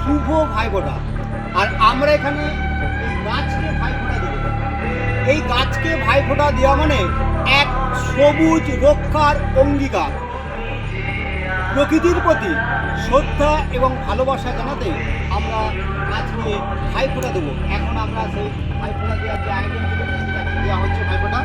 শুভ ভাইফোঁটা, আর আমরা এখানে এই গাছকে ভাইফোঁটা দেব। এই গাছকে ভাইফোঁটা দেওয়া মানে এক সবুজ রক্ষার অঙ্গীকার। প্রকৃতির প্রতি শ্রদ্ধা এবং ভালোবাসা জানাতে আমরা গাছকে ভাইফোঁটা দেবো। এখন আমরা সেই ভাইফোঁটা দেওয়ার যে আয়োজন দেওয়া হচ্ছে ভাইফোঁটা।